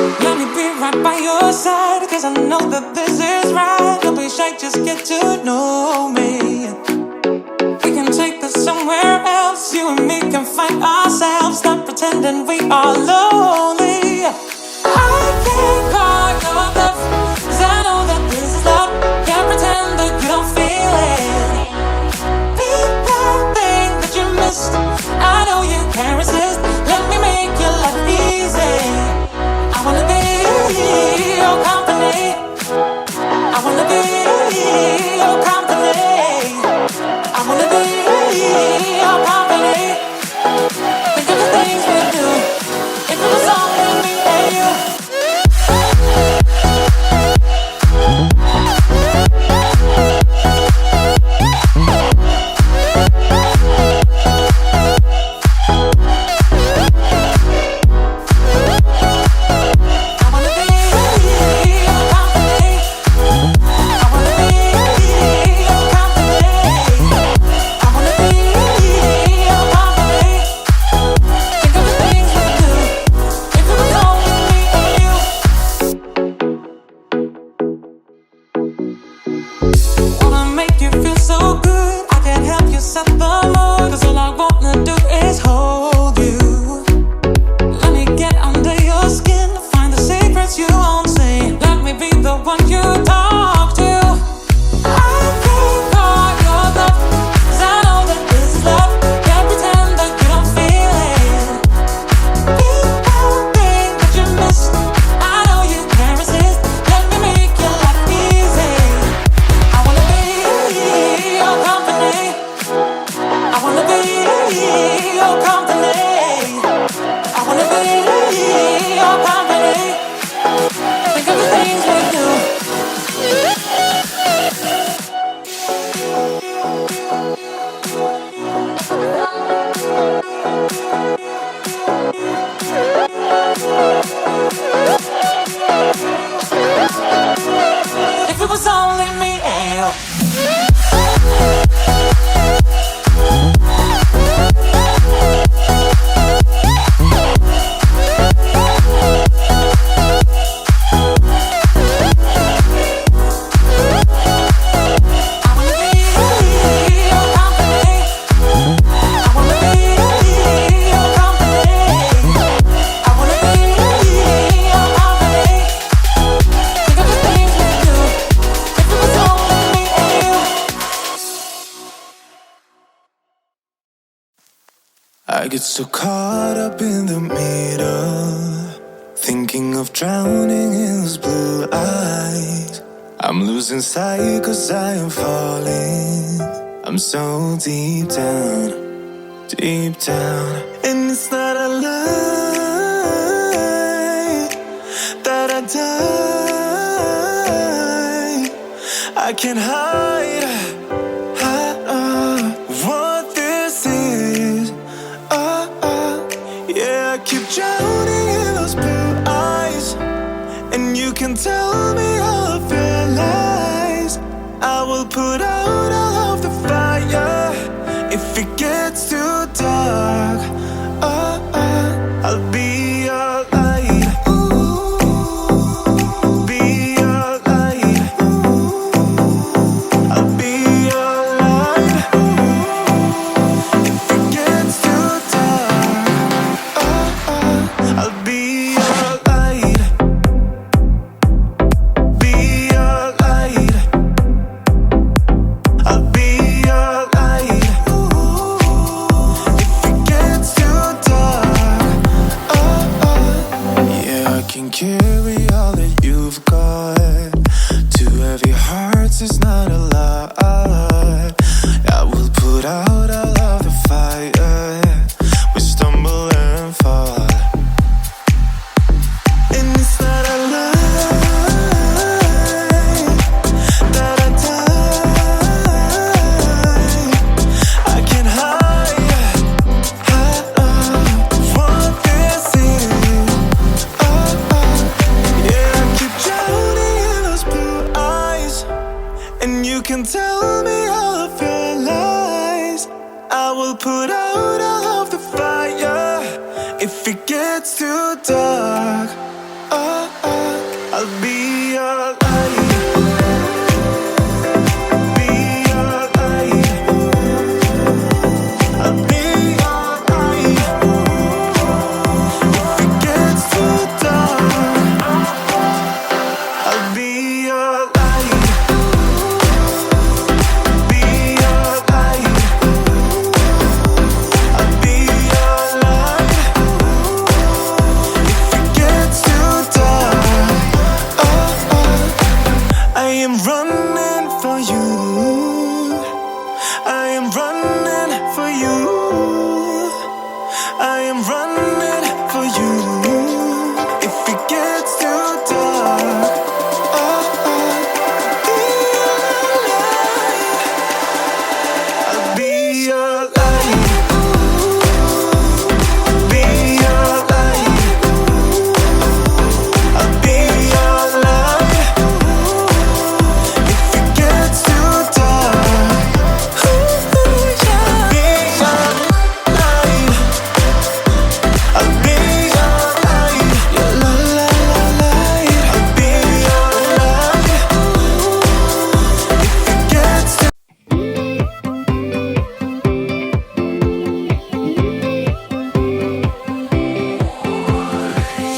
Let me be right by your side, cause I know that this is right. Don't be shy, just get to know me. We can take this somewhere else. You and me can find ourselves. Stop pretending we are lonely. I can't call your bluff, cause I know that this is love. Can't pretend that you don't feel it. Be that thing that you missed. I know you can't resist. Let me make your life easy. I wanna be your company. I wanna be your company. I wanna be your company. Think of the things we do. If it was only me and you. If it was only me and you. I get so caught up in the middle, thinking of drowning in those blue eyes. I'm losing sight cause I am falling. I'm so deep down, deep down. And it's not a lie that I die. I can't hide what this is. Yeah, I keep drowning in those blue eyes, and you can tell me all of your lies. I will put out all of the fire if it gets too dark. I'll be your light. Be your light. I'll be your light. If it gets too dark, I'll be your light. Be your light. I'll be your light. If it gets too dark, yeah, I can carry all that you've got. Two heavy hearts is not a lot. I will put out all of the fire. We stumble and fall, and it's not a lie that I die. I can't hide what this is. Yeah, I keep drowning in I'll be your light. Be your light. I'll be your light. If it gets too dark, I'll be your light. Be your light. I'll be your light. If it gets too dark, I am running for you. I am running for you. I am running for you. If it gets too dark, I'll be your light. Be your light. I'll be your light. If it gets too dark, I'll be your light. I'll be your light. Your light. I'll be your light. If it gets too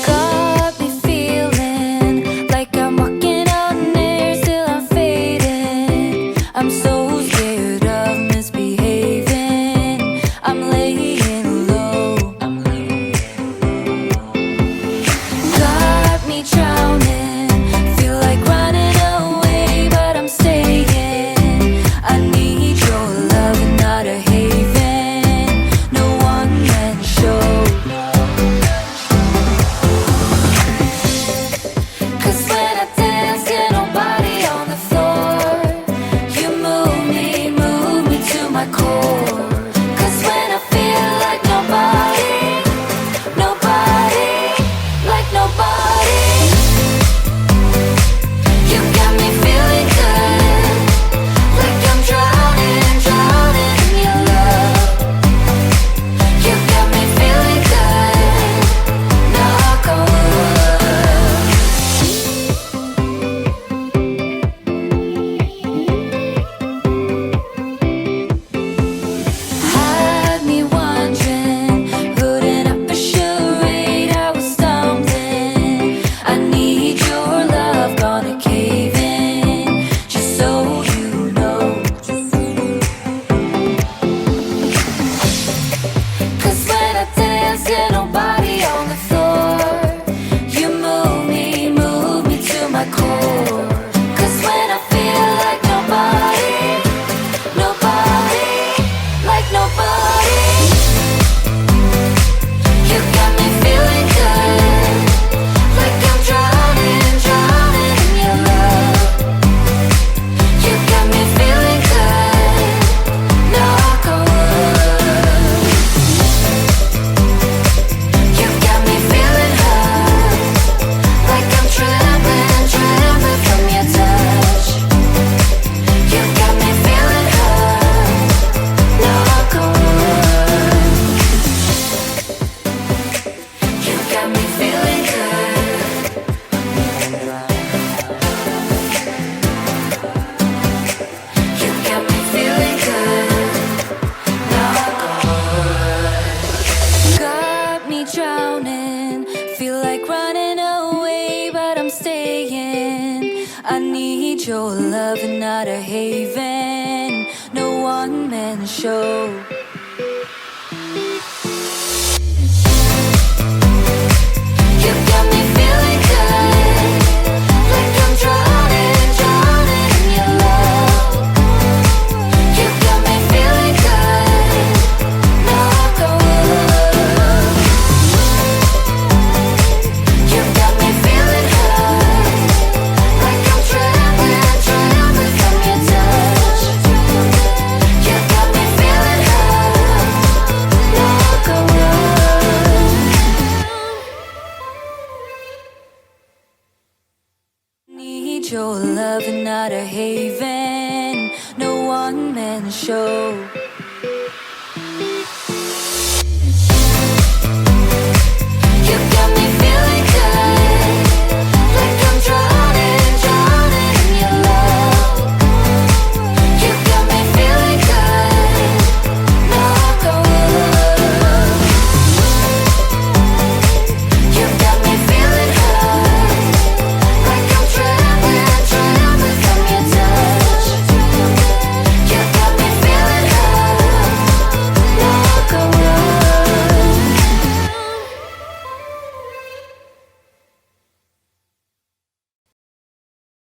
Got me feeling like I'm walking on air, still I'm fading. I'm so scared of misbehaving. I'm laying low. Got me drowning, feel like running away, but I'm staying. I need your love and not a haven. No one man show. 'Cause when I dance, get nobody on the floor. You move me to my core. 'Cause when I feel like nobody, like nobody, you got me feeling good, like I'm drowning in your love. You got me feeling good, knock on wood. Had me wondering, putting up a charade, I was stumbling. I need your love, gonna cave in, just so you know. 'Cause when I dance, get nobody on the floor. You move me to my core. 'Cause when I feel like nobody, like nobody, you got me feeling good, like I'm drowning in your love. You got me feeling good, knock on wood. You got me feeling hurt, like I'm trembling from your touch. You got me feeling hurt, knock on wood. You got me feeling good. You got me feeling good, knock on wood. Got me drowning, feel like running away, but I'm staying. I need your love and not a haven. No one man show. You got me feeling good, like I'm drowning in your love. You got me feeling good, knock on wood. You got me feeling hurt, like I'm trembling from your touch. You got me feeling hurt, knock on wood. Need your love and not a haven. No one man show.